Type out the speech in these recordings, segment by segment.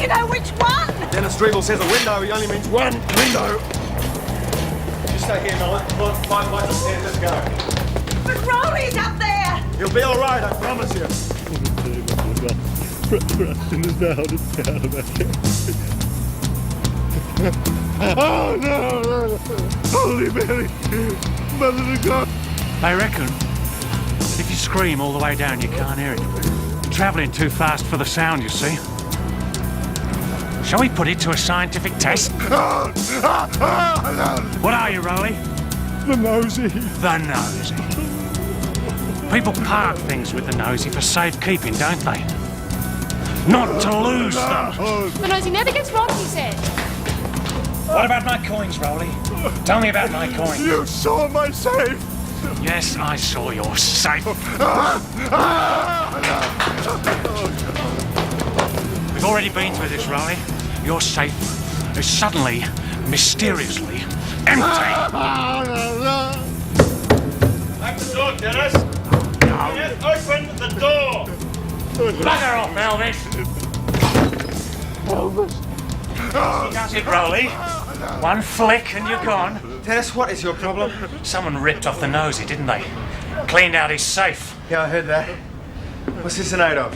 know which one? Dennis Drevel says a window, he only means one window. You stay here, Nolan. Come on, 5 flights of stairs, let's go. But Rolly's up there! He'll be all right, I promise you. Rustin is down, it's down. Oh, no! Holy Mary! Mother of God! I reckon if you scream all the way down, you can't hear it. You're travelling too fast for the sound, you see. Shall we put it to a scientific test? What are you, Rolly? The Nosy. The Nosy. People park things with the Nosy for safekeeping, don't they? Not to lose them. The Nosy never gets wrong, he said. What about my coins, Rolly? Tell me about my coins. You saw my safe. Yes, I saw your safe. We've already been through this, Rolly. Your safe is suddenly, mysteriously empty. Back the door, Dennis. Dennis, open the door. Bugger off, Elvis. Elvis. Does it, Rolly? One flick and you're gone. Dennis, what is your problem? Someone ripped off the Nosy, didn't they? Cleaned out his safe. Yeah, I heard that. What's this in aid of?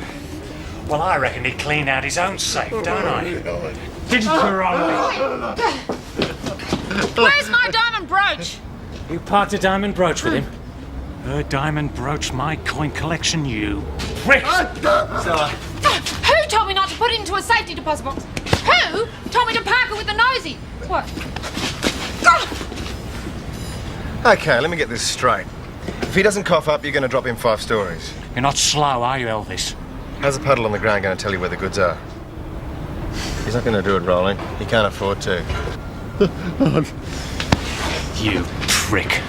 Well, I reckon he cleaned out his own safe, don't I? Didn't you, Rolly? Where's my diamond brooch? You parked a diamond brooch with him? Her diamond brooch, my coin collection, you prick! Who told me not to put it into a safety deposit box? Who told me to park it with the Nosy? What? Okay, let me get this straight. If he doesn't cough up, you're going to drop him 5 stories. You're not slow, are you, Elvis? How's a puddle on the ground going to tell you where the goods are? He's not going to do it, Rolling. He can't afford to. You prick.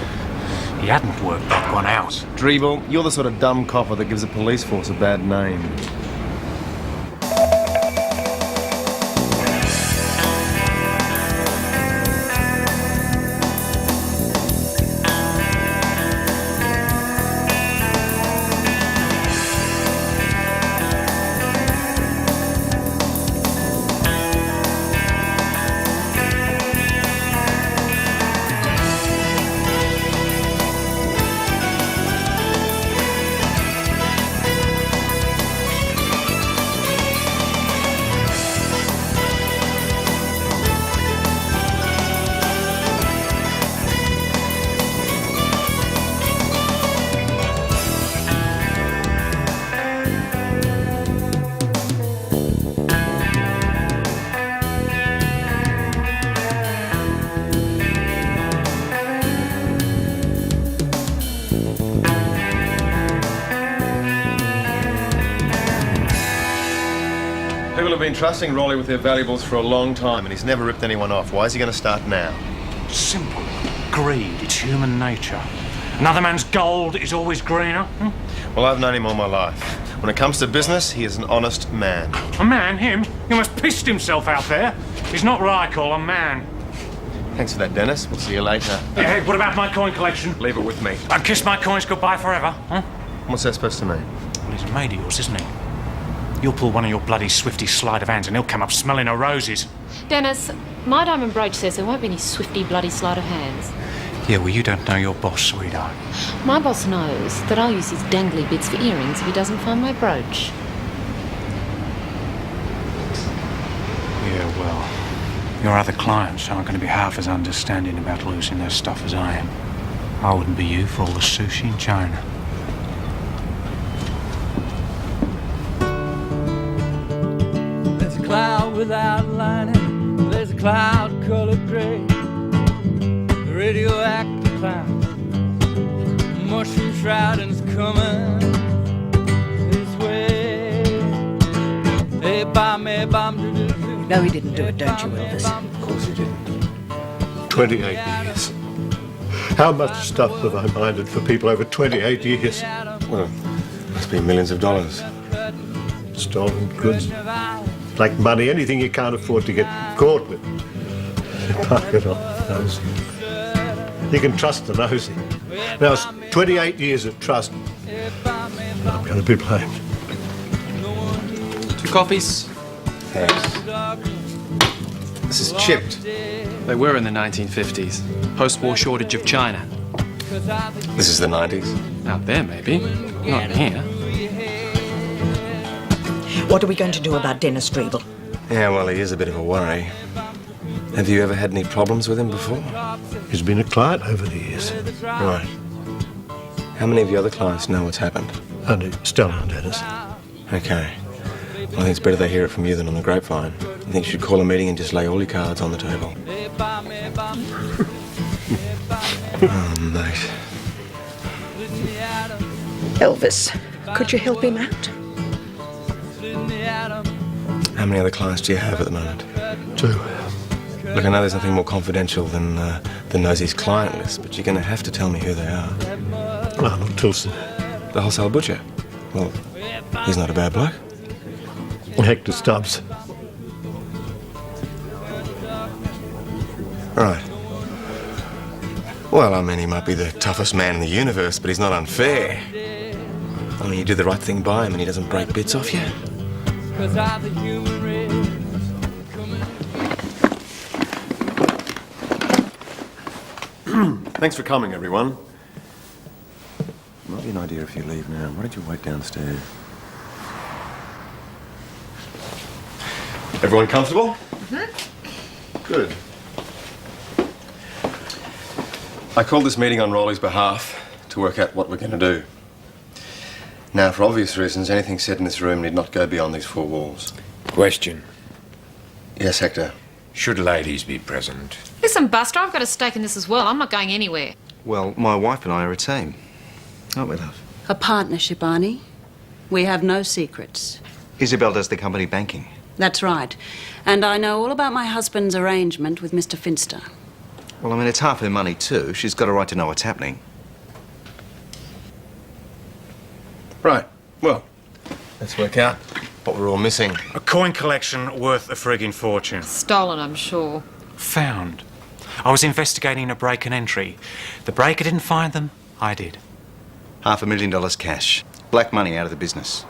He hadn't worked that one out. Drevel, you're the sort of dumb copper that gives a police force a bad name. People have been trusting Rolly with their valuables for a long time, and he's never ripped anyone off. Why is he going to start now? Simple. Greed. It's human nature. Another man's gold is always greener. Well, I've known him all my life. When it comes to business, he is an honest man. A man? Him? He must pissed himself out there. He's not what I call a man. Thanks for that, Dennis. We'll see you later. Hey, what about my coin collection? Leave it with me. I'd kiss my coins goodbye forever, huh? What's that supposed to mean? Well, he's a mate of yours, isn't he? You'll pull one of your bloody Swifty sleight of hands and he'll come up smelling of roses. Dennis, my diamond brooch says there won't be any swifty bloody sleight of hands. Yeah, well, you don't know your boss, sweetheart. My boss knows that I'll use his dangly bits for earrings if he doesn't find my brooch. Yeah, well, your other clients aren't going to be half as understanding about losing their stuff as I am. I wouldn't be you for all the sushi in China. There's a cloud without lining, there's a cloud colored gray, a radioactive cloud, mushroom shrouding's coming this way. Hey, bomb, You know he didn't do it, don't you, Elvis? Of course he didn't. 28 years. How much stuff have I minded for people over 28 years? Well, must be millions of dollars. Stolen goods, like money, anything you can't afford to get caught with. Park it on the Nosy. You can trust the Nosy. Now, it's 28 years of trust. I'm going to be blamed. 2 coffees. Thanks. This is chipped. They were in the 1950s. Post-war shortage of China. This is the 90s. Out there, maybe. Not in here. What are we going to do about Dennis Strebel? Yeah, well, he is a bit of a worry. Have you ever had any problems with him before? He's been a client over the years. Right. How many of your other clients know what's happened? Only Stella and Dennis. Okay. Well, I think it's better they hear it from you than on the grapevine. You think you should call a meeting and just lay all your cards on the table? Oh, mate. Elvis, could you help him out? How many other clients do you have at the moment? 2. Look, I know there's nothing more confidential than Nosy's client list, but you're going to have to tell me who they are. Arnold Tilson. The wholesale butcher? Well, he's not a bad bloke. Hector Stubbs. Right. Well, I mean, he might be the toughest man in the universe, but he's not unfair. I mean, you do the right thing by him and he doesn't break bits off you. Thanks for coming, everyone. Might be an idea if you leave now. Why don't you wait downstairs? Everyone comfortable? Good. I called this meeting on Rowley's behalf to work out what we're going to do. Now, for obvious reasons, anything said in this room need not go beyond these 4 walls. Question. Yes, Hector? Should ladies be present? Listen, Buster, I've got a stake in this as well. I'm not going anywhere. Well, my wife and I are a team. Aren't we, love? A partnership, Arnie. We have no secrets. Isabel does the company banking. That's right. And I know all about my husband's arrangement with Mr. Finster. Well, I mean, it's half her money, too. She's got a right to know what's happening. Right. Well, let's work out what we're all missing. A coin collection worth a frigging fortune. Stolen, I'm sure. Found. I was investigating a break and entry. The breaker didn't find them. I did. $500,000 cash. Black money out of the business.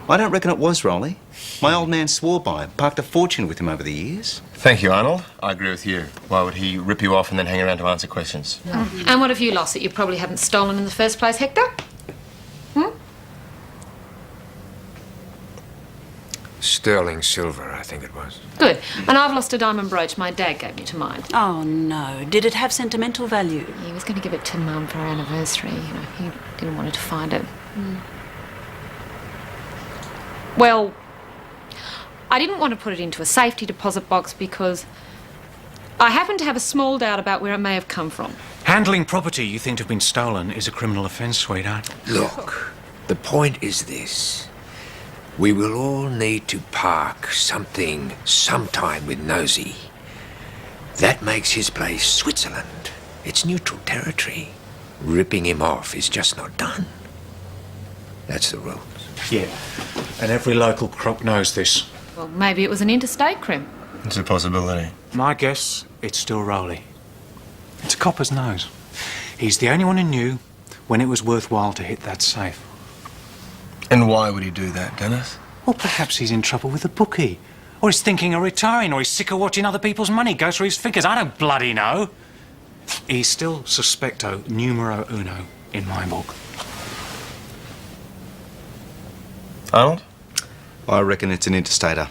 I don't reckon it was, Rowley. My old man swore by him. Parked a fortune with him over the years. Thank you, Arnold. I agree with you. Why would he rip you off and then hang around to answer questions? And what have you lost that you probably haven't stolen in the first place, Hector? Sterling silver, I think it was. Good. And I've lost a diamond brooch my dad gave me to mine. Oh, no. Did it have sentimental value? He was going to give it to Mum for our anniversary. You know, he didn't want her to find it. Well, I didn't want to put it into a safety deposit box because I happen to have a small doubt about where it may have come from. Handling property you think to have been stolen is a criminal offence, sweetheart. Look, the point is this. We will all need to park something sometime with Nosy. That makes his place Switzerland. It's neutral territory. Ripping him off is just not done. That's the rules. Yeah. And every local crook knows this. Well, maybe it was an interstate crime. It's a possibility. My guess, it's still Rowley. It's a copper's nose. He's the only one who knew when it was worthwhile to hit that safe. And why would he do that, Dennis? Well, perhaps he's in trouble with the bookie. Or he's thinking of retiring, or he's sick of watching other people's money go through his fingers. I don't bloody know. He's still suspecto numero uno in my book. Arnold? I reckon it's an interstater.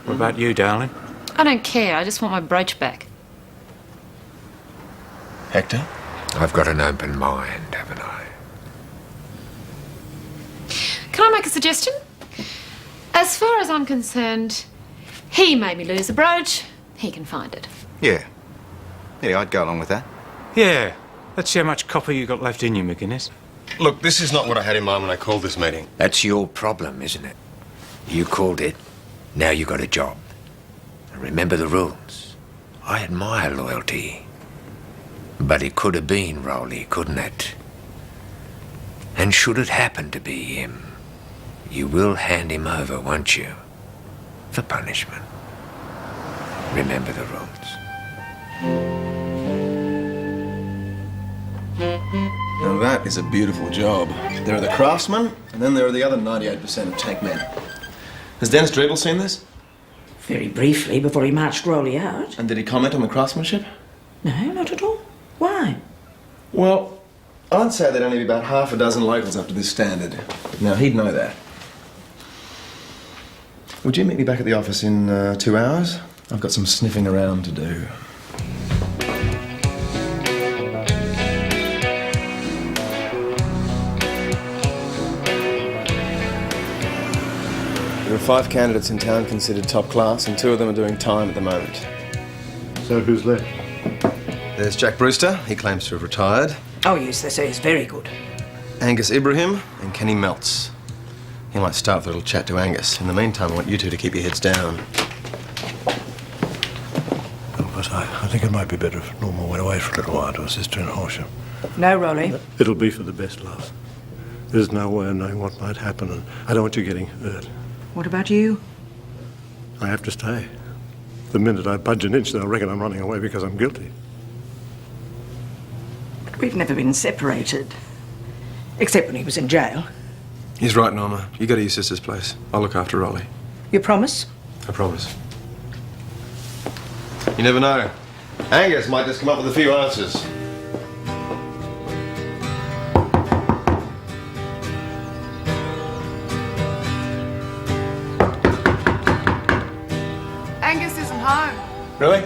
What about you, darling? I don't care. I just want my brooch back. Hector? I've got an open mind, haven't I? Can I make a suggestion? As far as I'm concerned, he made me lose a brooch. He can find it. Yeah. Yeah, I'd go along with that. Yeah. Let's see how much copper you got left in you, McGuinness. Look, this is not what I had in mind when I called this meeting. That's your problem, isn't it? You called it. Now you got a job. And remember the rules. I admire loyalty. But it could have been Rowley, couldn't it? And should it happen to be him, you will hand him over, won't you? For punishment. Remember the rules. Now that is a beautiful job. There are the craftsmen, and then there are the other 98% of tank men. Has Dennis Drebel seen this? Very briefly, before he marched Rowley out. And did he comment on the craftsmanship? No, not at all. Why? Well, I'd say there'd only be about half a dozen locals up to this standard. Now, he'd know that. Would you meet me back at the office in 2 hours? I've got some sniffing around to do. There are 5 candidates in town considered top class, and 2 of them are doing time at the moment. So who's left? There's Jack Brewster. He claims to have retired. Oh, yes, they say he's very good. Angus Ibrahim and Kenny Meltz. He might start with a little chat to Angus. In the meantime, I want you 2 to keep your heads down. But I think it might be better if Norma went away for a little while to her sister in Horsham. No, Rowley. It'll be for the best, love. There's no way of knowing what might happen, and I don't want you getting hurt. What about you? I have to stay. The minute I budge an inch, they'll reckon I'm running away because I'm guilty. But we've never been separated. Except when he was in jail. He's right, Norma. You go to your sister's place. I'll look after Rolly. You promise? I promise. You never know. Angus might just come up with a few answers. Angus isn't home. Really?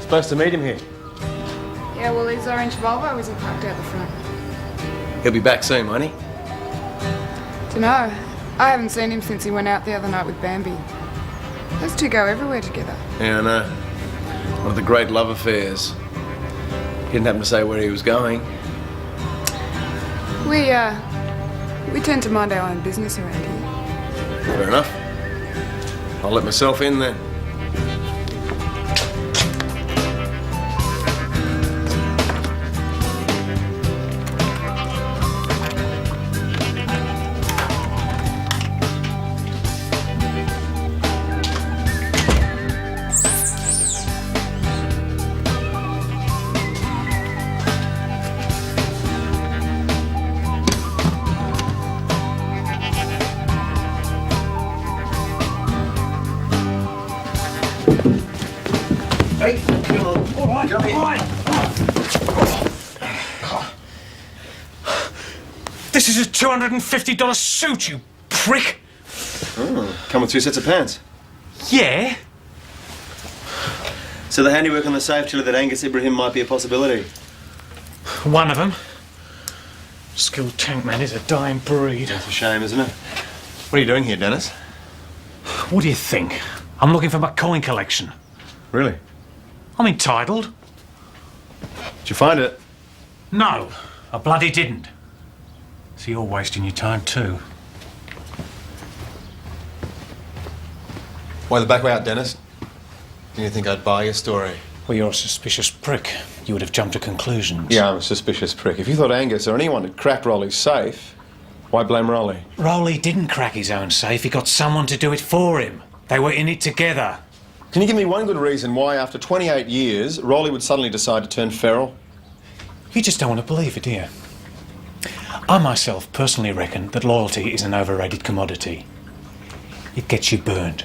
Supposed to meet him here. Yeah, well, his orange Volvo isn't parked out the front. He'll be back soon, won't he? Dunno. I haven't seen him since he went out the other night with Bambi. Those 2 go everywhere together. Yeah, I know. One of the great love affairs. He didn't happen to say where he was going. We tend to mind our own business around here. Fair enough. I'll let myself in then. This is a $250 suit, you prick! Come with 2 sets of pants. Yeah? So the handiwork on the safe chiller that Angus Ibrahim might be a possibility. One of them. Skilled tank man is a dying breed. That's a shame, isn't it? What are you doing here, Dennis? What do you think? I'm looking for my coin collection. Really? I'm entitled. Did you find it? No, I bloody didn't. So you're wasting your time too. Why the back way out, Dennis? Didn't you think I'd buy your story? Well, you're a suspicious prick. You would have jumped to conclusions. Yeah, I'm a suspicious prick. If you thought Angus or anyone had cracked Rolly's safe, why blame Rolly? Rolly didn't crack his own safe. He got someone to do it for him. They were in it together. Can you give me one good reason why, after 28 years, Rolly would suddenly decide to turn feral? You just don't want to believe it, do you? I myself personally reckon that loyalty is an overrated commodity. It gets you burned.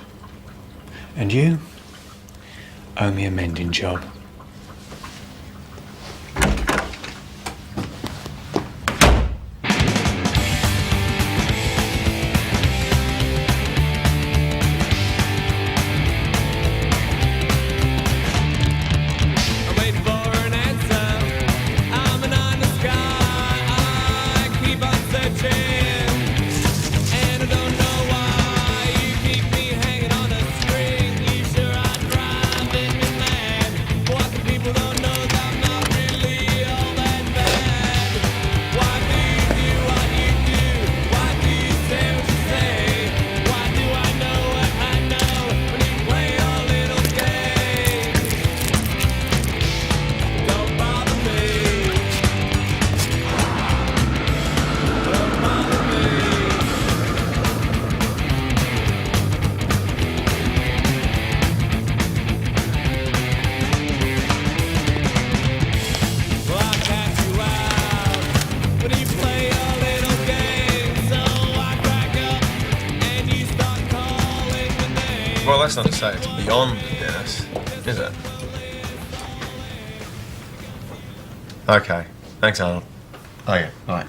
And you owe me a mending job. that's not to say it's beyond Dennis, is it? Okay. Thanks, Arnold. Oh, yeah. Bye.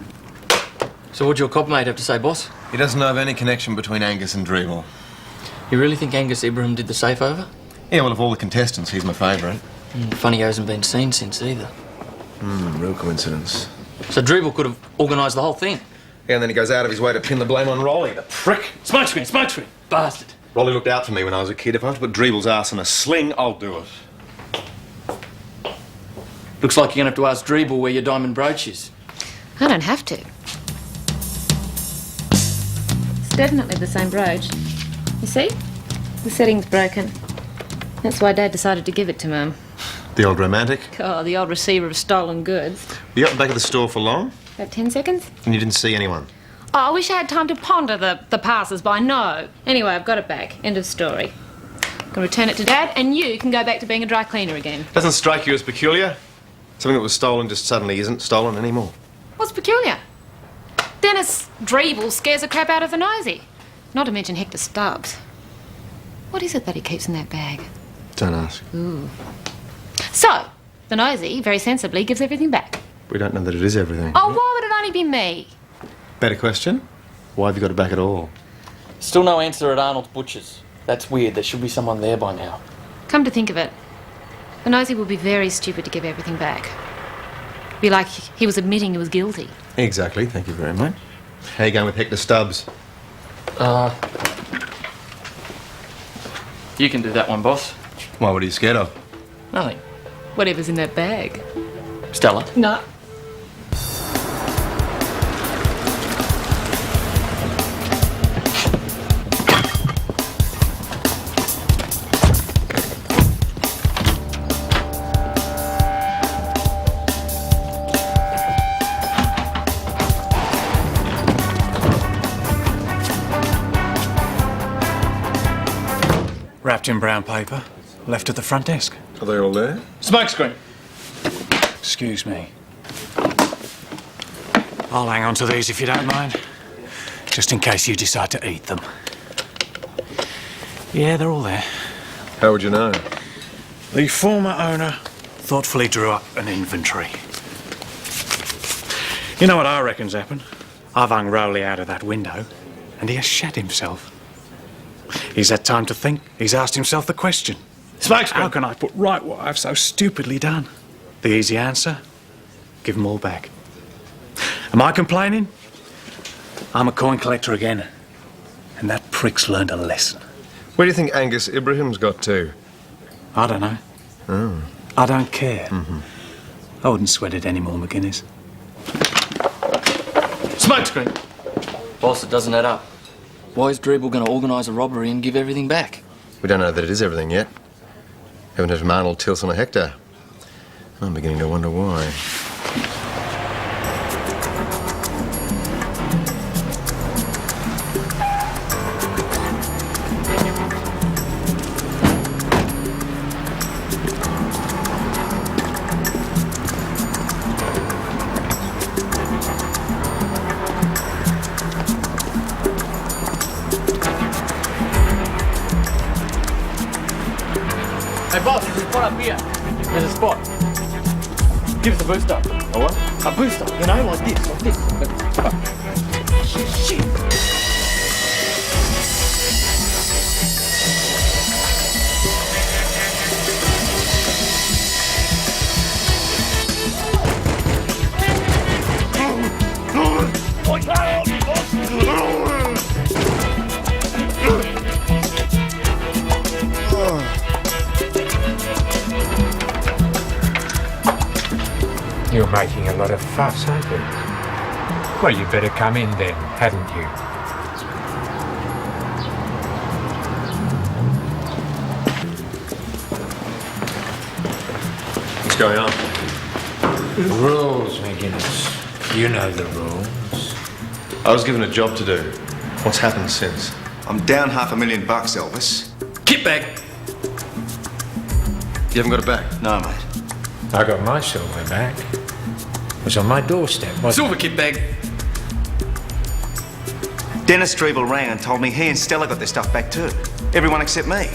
So what'd your cop mate have to say, boss? He doesn't know of any connection between Angus and Dreeble. You really think Angus Ibrahim did the safe over? Yeah, well, of all the contestants, he's my favourite. Funny he hasn't been seen since either. Real coincidence. So Dreeble could have organised the whole thing. Yeah, and then he goes out of his way to pin the blame on Rolly, the prick. Smokescreen, smokescreen, bastard. Rolly looked out for me when I was a kid. If I have to put Dreeble's ass in a sling, I'll do it. Looks like you're going to have to ask Dreeble where your diamond brooch is. I don't have to. It's definitely the same brooch. You see? The setting's broken. That's why Dad decided to give it to Mum. The old romantic. Oh, the old receiver of stolen goods. Were you up the back of the store for long? About 10 seconds? And you didn't see anyone? Oh, I wish I had time to ponder the passers-by. No. Anyway, I've got it back. End of story. I'm going to return it to Dad, and you can go back to being a dry cleaner again. Doesn't strike you as peculiar? Something that was stolen just suddenly isn't stolen anymore. What's peculiar? Dennis Dreeble scares the crap out of the Nosy. Not to mention Hector Stubbs. What is it that he keeps in that bag? Don't ask. Ooh. So, the Nosy, very sensibly, gives everything back. We don't know that it is everything. Oh, why would it only be me? Better question. Why have you got it back at all? Still no answer at Arnold's Butcher's. That's weird. There should be someone there by now. Come to think of it, the Nosy would be very stupid to give everything back. Be like he was admitting he was guilty. Exactly. Thank you very much. How you going with Hector Stubbs? You can do that one, boss. Why, what are you scared of? Nothing. Whatever's in that bag. Stella? No. Wrapped in brown paper, left at the front desk. Are they all there? Smokescreen. Excuse me. I'll hang on to these if you don't mind, just in case you decide to eat them. Yeah, they're all there. How would you know? The former owner thoughtfully drew up an inventory. You know what I reckon's happened? I've hung Rowley out of that window, and he has shat himself. He's had time to think. He's asked himself the question. How can I put right what I've so stupidly done? The easy answer? Give them all back. Am I complaining? I'm a coin collector again. And that prick's learned a lesson. Where do you think Angus Ibrahim's got to? I don't know. Oh. I don't care. I wouldn't sweat it any more, McGuinness. Smokescreen. Boss, it doesn't add up. Why is Dreeble going to organise a robbery and give everything back? We don't know that it is everything yet. Haven't heard from Arnold, Tilson or Hector. I'm beginning to wonder why. Hey, boss, there's a spot up here. There's a spot. Give us a booster. A what? A booster, you know, like this, like this. Shit. You're making a lot of fuss, aren't you? Well, you better come in then, hadn't you? What's going on? Rules, McGuinness. You know the rules. I was given a job to do. What's happened since? I'm down $500,000, Elvis. Kit bag. You haven't got it back? No, mate. I got my silver back. It was on my doorstep, wasn't Silver kit bag. Dennis Dreeble rang and told me he and Stella got their stuff back too. Everyone except me.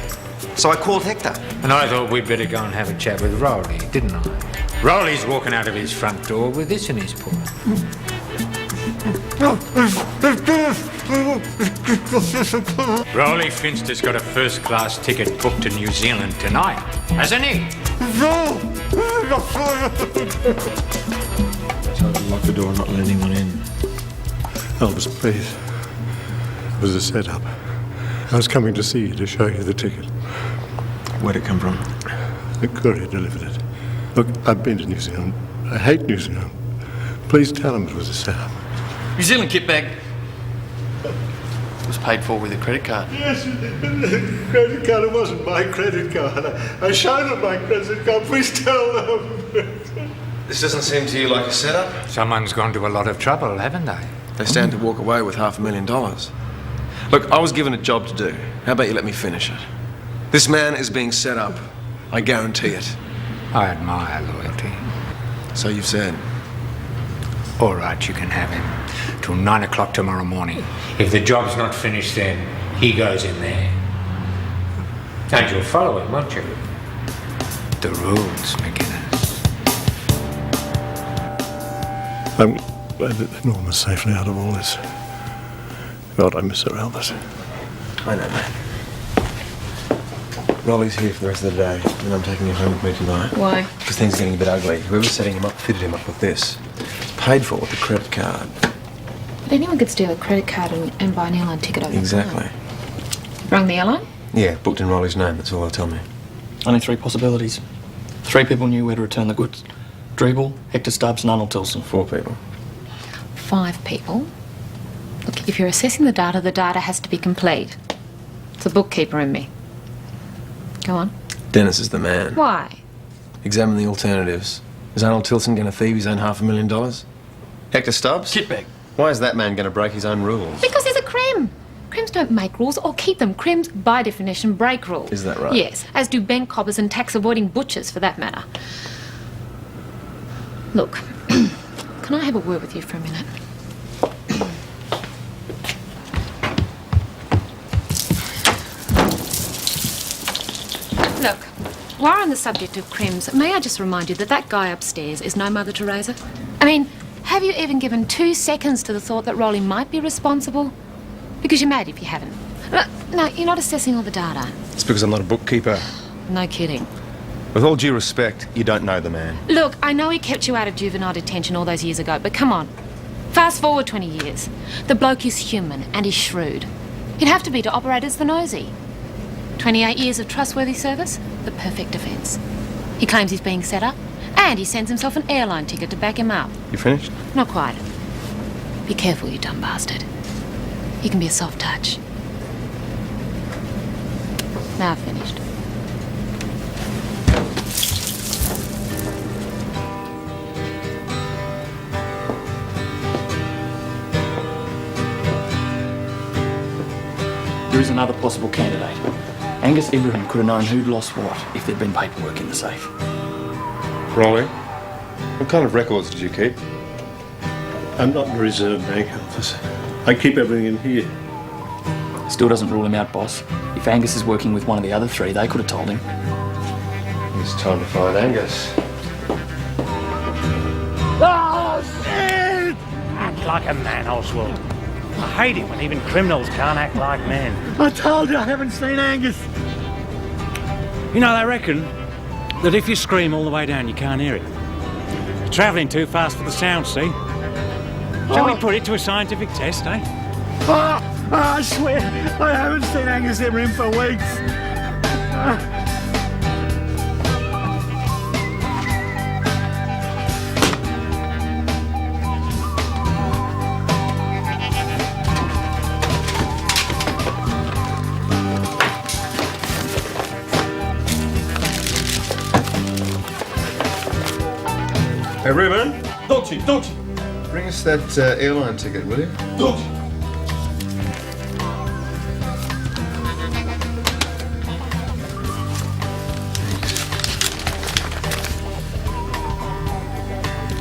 So I called Hector. And I thought we'd better go and have a chat with Rolly, didn't I? Rolly's walking out of his front door with this in his paw. Rolly Finster's got a first-class ticket booked to New Zealand tonight, hasn't he? So to lock the door and not let anyone in. Elvis, please. It was a setup. I was coming to see you to show you the ticket. Where'd it come from? The courier delivered it. Look, I've been to New Zealand. I hate New Zealand. Please tell him it was a setup. New Zealand kit bag. It was paid for with a credit card. Yes, credit card. It wasn't my credit card. I showed him my credit card. Please tell them. This doesn't seem to you like a setup? Someone's gone to a lot of trouble, haven't they? They stand to walk away with $500,000. Look, I was given a job to do. How about you let me finish it? This man is being set up. I guarantee it. I admire loyalty. So you've said. All right, you can have him. Till 9 o'clock tomorrow morning. If the job's not finished then, he goes in there. And you'll follow him, won't you? The rules, McGuinness. I'm glad that Norma's safely out of all this. God, I miss her, Elvis. I know, mate. Rolly's here for the rest of the day, and I'm taking him home with me tonight. Why? Because things are getting a bit ugly. Whoever's setting him up fitted him up with this. It's paid for with a credit card. But anyone could steal a credit card and buy an airline ticket over Exactly. the phone. Rung the airline? Yeah, booked in Rolly's name. That's all they'll tell me. Only 3 possibilities. 3 people knew where to return the goods. Dreeble, Hector Stubbs and Arnold Tilson. 4 people. 5 people. Look, if you're assessing the data has to be complete. It's a bookkeeper in me. Go on. Dennis is the man. Why? Examine the alternatives. Is Arnold Tilson going to thieve his own $500,000? Hector Stubbs? Kitbag. Why is that man going to break his own rules? Because he's a crim. Crims don't make rules or keep them. Crims, by definition, break rules. Is that right? Yes, as do bank coppers and tax-avoiding butchers, for that matter. Look, can I have a word with you for a minute? Look, while we're on the subject of crims, may I just remind you that that guy upstairs is no Mother Teresa? I mean, have you even given 2 seconds to the thought that Rolly might be responsible? Because you're mad if you haven't. No, you're not assessing all the data. It's because I'm not a bookkeeper. No kidding. With all due respect, you don't know the man. Look, I know he kept you out of juvenile detention all those years ago, but come on. Fast forward 20 years. The bloke is human and he's shrewd. He'd have to be to operate as the Nosy. 28 years of trustworthy service, the perfect defence. He claims he's being set up, and he sends himself an airline ticket to back him up. You finished? Not quite. Be careful, you dumb bastard. He can be a soft touch. Now I've finished. There is another possible candidate. Angus Ibrahim could have known who'd lost what if there'd been paperwork in the safe. Rolly, what kind of records did you keep? I'm not in a reserve bank, Elvis. I keep everything in here. Still doesn't rule him out, boss. If Angus is working with one of the other 3, they could have told him. It's time to find Angus. Oh, shit! Act like a man, Oswald. I hate it when even criminals can't act like men. I told you I haven't seen Angus. You know, they reckon that if you scream all the way down, you can't hear it. You're travelling too fast for the sound, see? Shall we put it to a scientific test, eh? I swear, I haven't seen Angus Ibrahim for weeks. Hey, Ruben. Don't you? Bring us that airline ticket, will you? Don't you?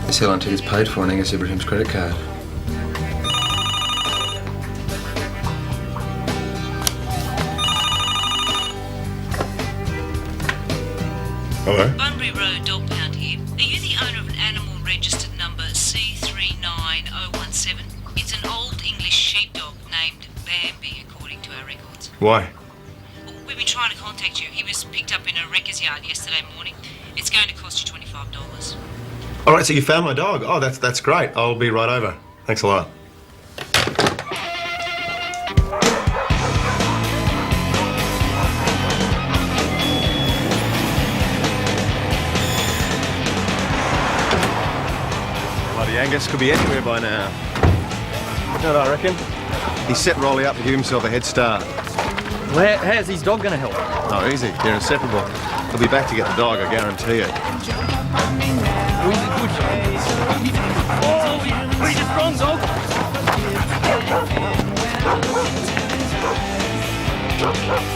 This airline ticket's paid for on Angus Ibrahim's credit card. Hello? Bunbury Road Dog Pound here. Are you the owner of an animal registered number C39017? It's an old English sheepdog named Bambi, according to our records. Why? We've been trying to contact you. He was picked up in a wrecker's yard yesterday morning. It's going to cost you $25. All right, so you found my dog. Oh, that's great. I'll be right over. Thanks a lot. Bloody Angus could be anywhere by now. You know what I reckon? He set Rolly up to give himself a head start. Well, how's his dog going to help? Oh, easy. They're inseparable. He'll be back to get the dog, I guarantee it. Oh, he's a strong dog.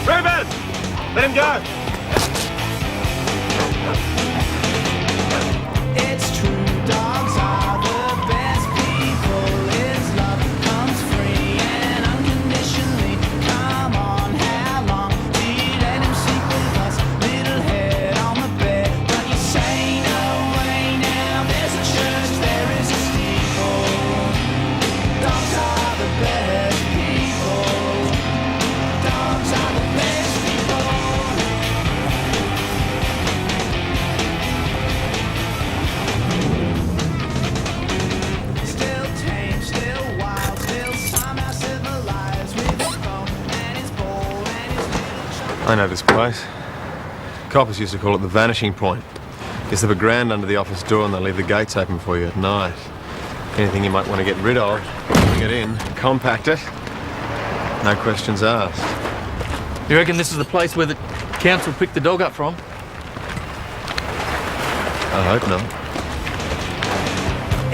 Reuben! Let him go! It's true, dogs are the best people. His love comes free and unconditionally. Come on, how long do you let him sleep with us? Little head on the bed, but you say no way now. There's a church, there is a steeple. Dogs are the best people. Dogs are the best people. Still tame, still wild, still somehow civilized with his bone and his ball and his little I know this place. Coppers used to call it the vanishing point. Guess they have a grand under the office door and they leave the gates open for you at night. Anything you might want to get rid of, bring it in, compact it. No questions asked. You reckon this is the place where the council picked the dog up from? I hope not.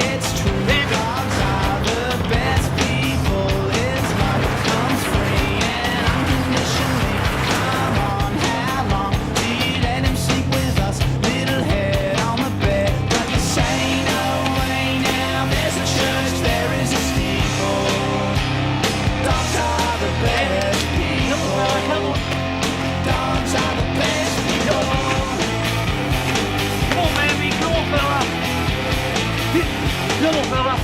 It's true, dogs are the best people. His love comes free and unconditionally. Come on, how long do you let him sleep with us? Little head on the bed, but you say no way now. There's a church, there is a steeple. Dogs are the best people. Dogs are the best people. Come on, baby, come on, fella. Come on, fella.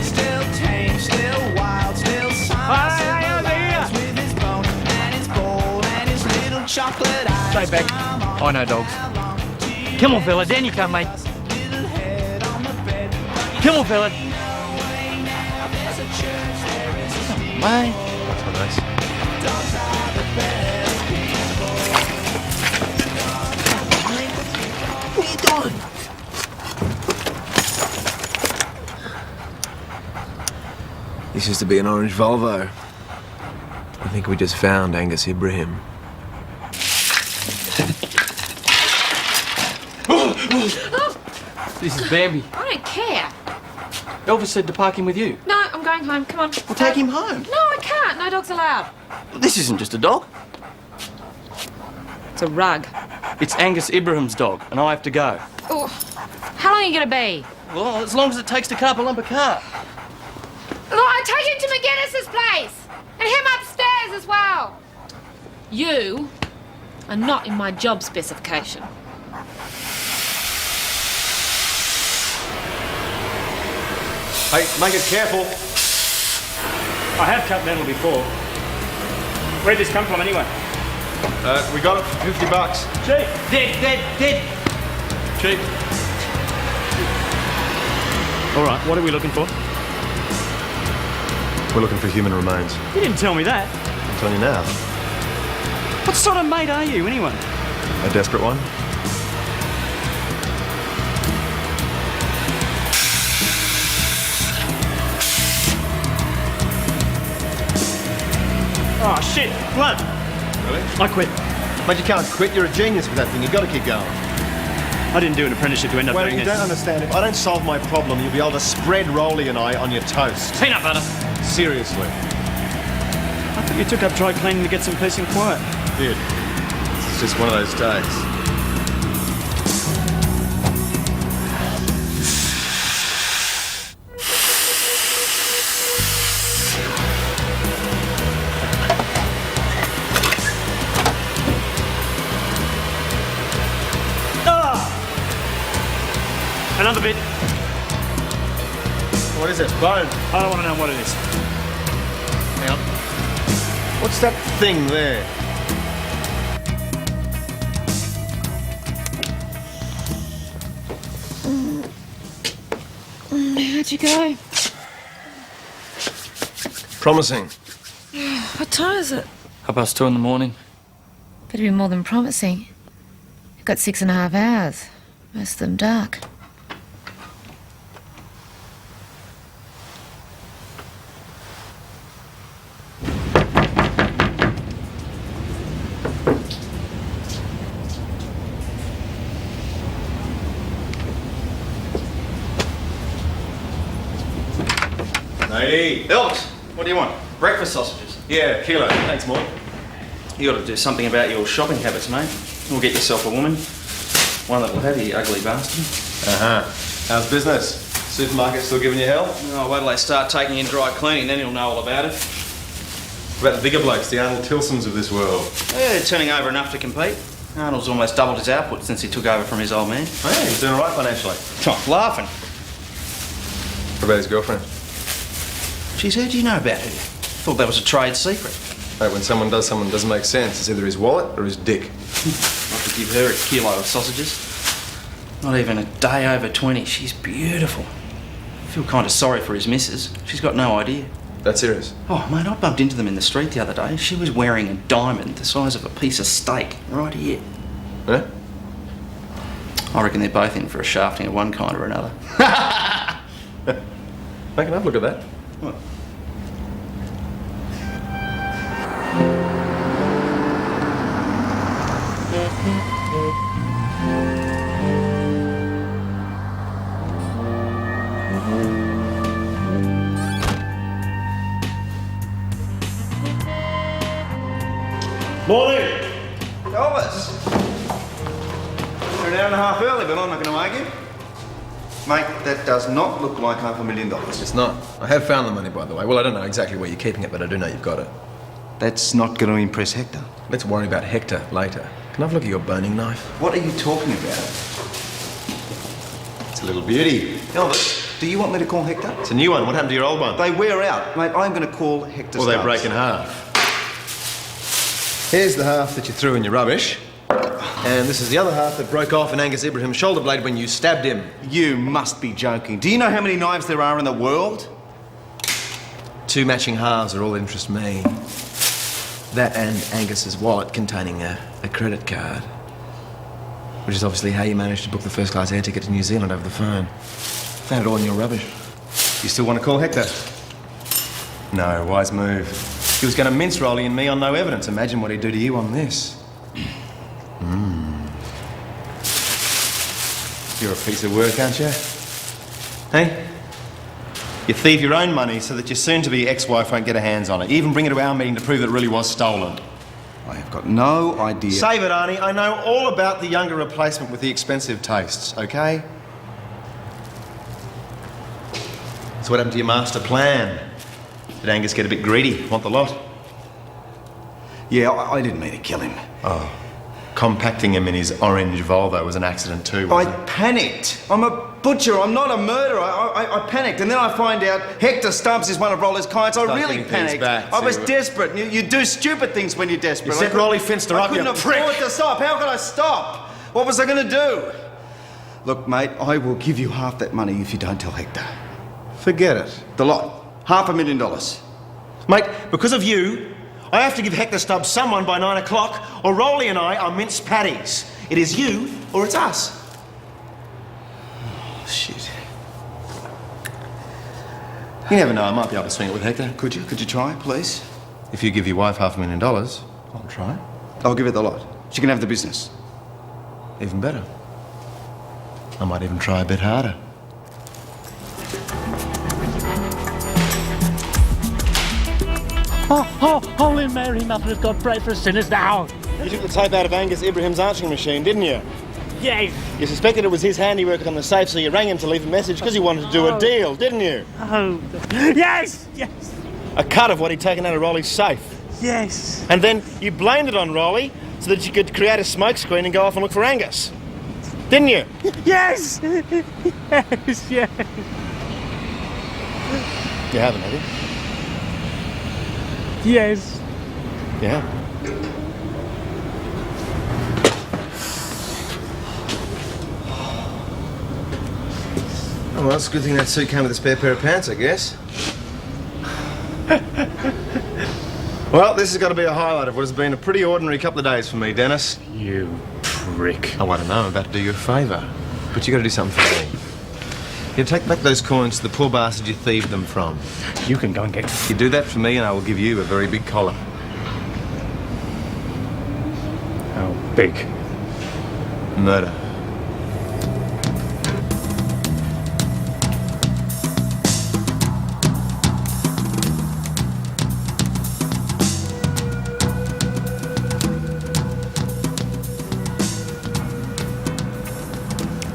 Still tame, still wild, still somehow civilized with his bone and his ball and his little chocolate eyes. Stay back. I know dogs. Come on, fella. Down you come, mate. Come on, fella. Mate. That's so nice. What are you doing? This used to be an orange Volvo. I think we just found Angus Ibrahim. This is Bambi. I don't care. Elvis said to park him with you. No, I'm going home. Come on. Well, take him home. No, I can't. No dogs allowed. This isn't just a dog. It's a rug. It's Angus Ibrahim's dog, and I have to go. Oh, how long are you going to be? Well, as long as it takes to carp a lump of car. Look, I take him to McGinnis's place. And him upstairs as well. You are not in my job specification. Hey, make it careful. I have cut metal before. Where'd this come from anyway? We got it for $50. Cheap. Dead. Cheap. All right, what are we looking for? We're looking for human remains. You didn't tell me that. I'm telling you now. What sort of mate are you, anyway? A desperate one? Oh, shit, blood. Really? I quit. But you can't quit. You're a genius with that thing. You've got to keep going. I didn't do an apprenticeship to end up Well, doing you this. don't understand. If I don't solve my problem, you'll be able to spread Rolly and I on your toast. Peanut butter. Seriously. I thought you took up dry cleaning to get some peace and quiet. Did. It's just one of those days. Another bit. What is it? Bone? I don't want to know what it is. Hang on. What's that thing there? How'd you go? Promising. What time is it? 2:30 in the morning. Better be more than promising. You've got 6.5 hours. Most of them dark. Hey, Elvis, what do you want? Breakfast sausages. Yeah, kilo. Thanks, Mort. You ought to do something about your shopping habits, mate. Or get yourself a woman. One that will have you, ugly bastard. How's business? Supermarket still giving you hell? Oh, wait till they start taking in dry cleaning, then you'll know all about it. What about the bigger blokes, the Arnold Tilsons of this world? Yeah, turning over enough to compete. Arnold's almost doubled his output since he took over from his old man. Hey, he's doing all right financially. Oh, laughing. What about his girlfriend? She's heard you know about her. Thought that was a trade secret. Mate, when someone doesn't make sense, it's either his wallet or his dick. I could give her a kilo of sausages. Not even a day over 20. She's beautiful. I feel kind of sorry for his missus. She's got no idea. That's serious? Oh, mate, I bumped into them in the street the other day. She was wearing a diamond the size of a piece of steak right here. Yeah? I reckon they're both in for a shafting of one kind or another. Make enough look at that. What? Morning! Elvis! You're an hour and a half early, but I'm not going to argue. Mate, that does not look like $500,000. It's not. I have found the money, by the way. Well, I don't know exactly where you're keeping it, but I do know you've got it. That's not going to impress Hector. Let's worry about Hector later. Can I have a look at your boning knife? What are you talking about? It's a little beauty. Elvis, do you want me to call Hector? It's a new one. What happened to your old one? They wear out. Mate, I'm going to call Hector Or they Stubbs. break in half. Here's the half that you threw in your rubbish. And this is the other half that broke off in Angus Ibrahim's shoulder blade when you stabbed him. You must be joking. Do you know how many knives there are in the world? 2 matching halves are all that interest me. That and Angus's wallet containing a credit card. Which is obviously how you managed to book the first-class air ticket to New Zealand over the phone. Found it all in your rubbish. You still want to call Hector? No, wise move. He was going to mince Rolly and me on no evidence. Imagine what he'd do to you on this. You're a piece of work, aren't you? Hey? You thieve your own money so that your soon-to-be ex-wife won't get her hands on it. You even bring it to our meeting to prove that it really was stolen. I have got no idea. Save it, Arnie. I know all about the younger replacement with the expensive tastes, okay? So what happened to your master plan? Did Angus get a bit greedy? Want the lot? Yeah, I didn't mean to kill him. Oh. Compacting him in his orange Volvo was an accident too, wasn't it? I panicked. I'm a butcher. I'm not a murderer. I panicked, and then I find out Hector Stubbs is one of Rolly's clients. I really panicked. I was desperate. You do stupid things when you're desperate. You said Rolly Finster up, you prick. I couldn't afford to stop. How could I stop? What was I going to do? Look, mate, I will give you half that money if you don't tell Hector. Forget it. The lot. $500,000. Mate, because of you, I have to give Hector Stubbs someone by 9 o'clock, or Rolly and I are minced patties. It is you, or it's us. Oh, shit. You never know, I might be able to swing it with Hector. Could you? Could you try, please? If you give your wife $500,000, I'll try. I'll give it the lot. She can have the business. Even better. I might even try a bit harder. Oh, Holy Mary, Mother of God, pray for us sinners now. You took the tape out of Angus Ibrahim's answering machine, didn't you? Yes. You suspected it was his handiwork on the safe, so you rang him to leave a message because you wanted to do a deal, didn't you? Oh, yes, yes. A cut of what he'd taken out of Rolly's safe. Yes. And then you blamed it on Rolly so that you could create a smokescreen and go off and look for Angus. Didn't you? Yes! Yes, yes. You haven't, have you? Yes. You have. Oh, well, it's a good thing that suit came with a spare pair of pants, I guess. Well, this has got to be a highlight of what has been a pretty ordinary couple of days for me, Dennis. You prick. Oh, I don't know. I'm about to do you a favour. But you got to do something for me. You take back those coins to the poor bastard you thieved them from. You can go and get... You do that for me and I will give you a very big collar. How big? Murder.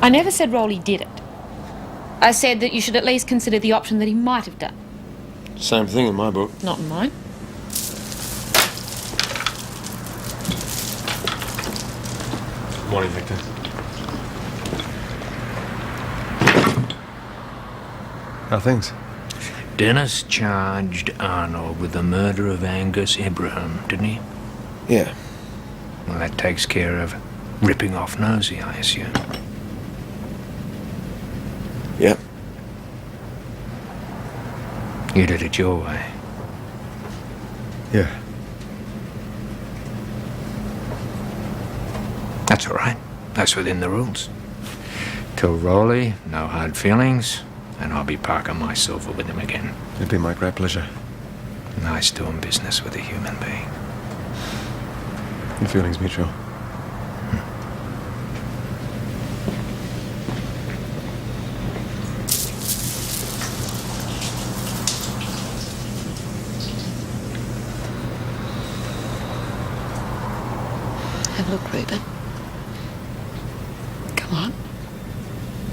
I never said Rolly did it. I said that you should at least consider the option that he might have done. Same thing in my book. Not in mine. Morning, Victor. How are things? Dennis charged Arnold with the murder of Angus Ibrahim, didn't he? Yeah. Well, that takes care of ripping off Nosy, I assume. Yep. You did it your way. Yeah. That's all right. That's within the rules. Tell Rolly, no hard feelings, and I'll be parking my silver with him again. It'd be my great pleasure. Nice doing business with a human being. The feeling's mutual. Have a look, Reuben. Come on.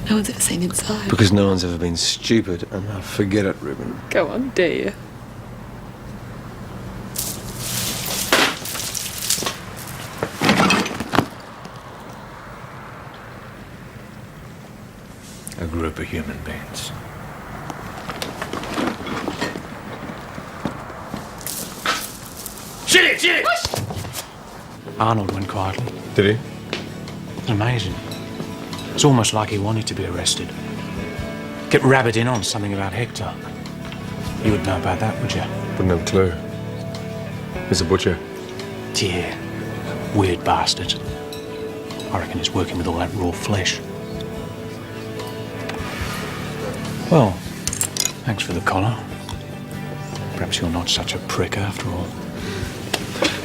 No one's ever seen inside. Because no one's ever been stupid enough. Forget it, Reuben. Go on, dare you? A group of human beings. Shit it! Arnold went quietly. Did he? Amazing. It's almost like he wanted to be arrested. Get rabbited in on something about Hector. You would know about that, would you? Wouldn't have a clue. He's a butcher. Yeah. Weird bastard. I reckon he's working with all that raw flesh. Well, thanks for the collar. Perhaps you're not such a prick after all.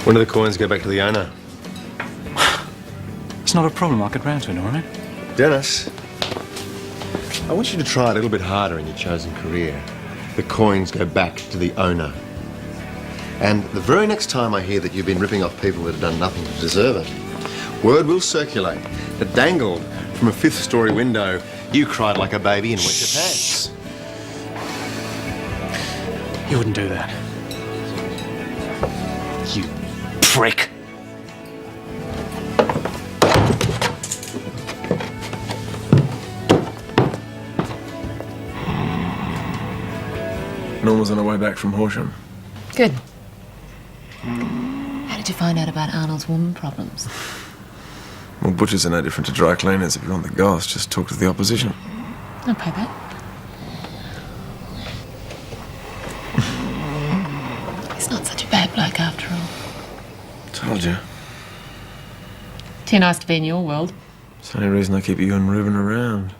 When do the coins go back to the owner? It's not a problem. I'll get round to it, all right? Dennis, I want you to try a little bit harder in your chosen career. The coins go back to the owner. And the very next time I hear that you've been ripping off people that have done nothing to deserve it, word will circulate that dangled from a fifth-story window, you cried like a baby and wet your pants. You wouldn't do that. You prick. Norma's on her way back from Horsham. Good. How did you find out about Arnold's woman problems? Well, butchers are no different to dry cleaners. If you want the goss, just talk to the opposition. I'll pay that. He's not such a bad bloke after all. Told you. Too nice to be in your world. It's the only reason I keep you and Reuben around.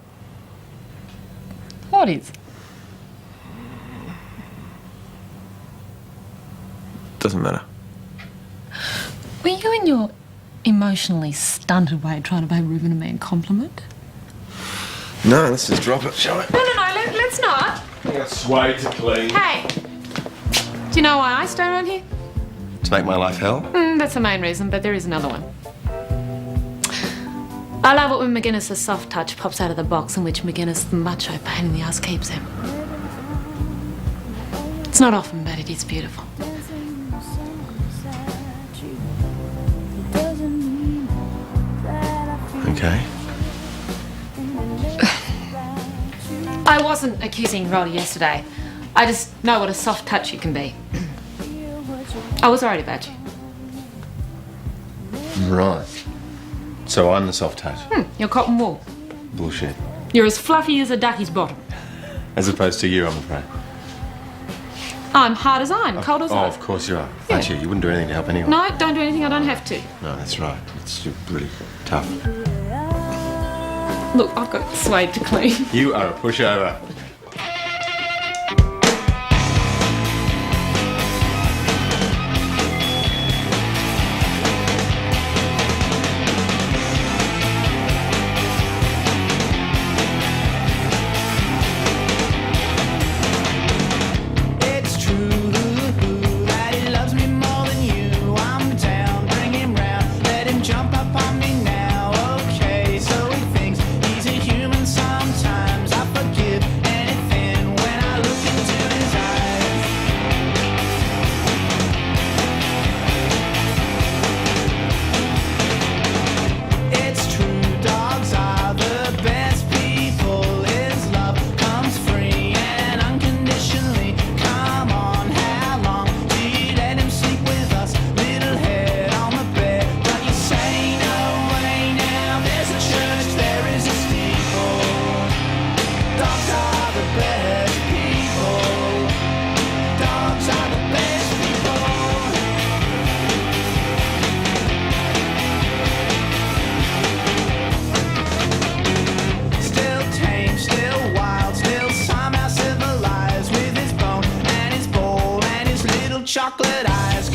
What is? Doesn't matter. Were you in your emotionally stunted way trying to pay Reuben a mean compliment? No, let's just drop it, shall we? No, let's not. That's way to clean. Hey, do you know why I stay around here? To make my life hell? That's the main reason, but there is another one. I love it when McGuinness's soft touch pops out of the box in which McGuinness, the macho pain in the ass, keeps him. It's not often, but it is beautiful. Okay. I wasn't accusing Roddy yesterday. I just know what a soft touch you can be. I was worried about you. Right. So I'm the soft touch. You're cotton wool. Bullshit. You're as fluffy as a ducky's bottom. As opposed to you, I'm afraid. I'm hard as iron, cold as Oh, ice. of course you are. Aren't you? You wouldn't do anything to help anyone. No, don't do anything I don't have to. No, that's right. You're really tough. Look, I've got suede to clean. You are a pushover. It's true that he loves me more than you. I'm down, bring him round, let him jump up on me now. Okay, so he thinks he's a human sometimes. I forgive anything when I look into his eyes. It's true, dogs are the best people. His love comes free and unconditionally. Come on, how long do you let him sleep with us? Little head on the bed, but you say no way now. There's a church, there is a steeple. Dogs are the best people. Dogs are the best people. Still tame, still wild, still somehow civilized, with his bone and his ball and his little chocolate eyes.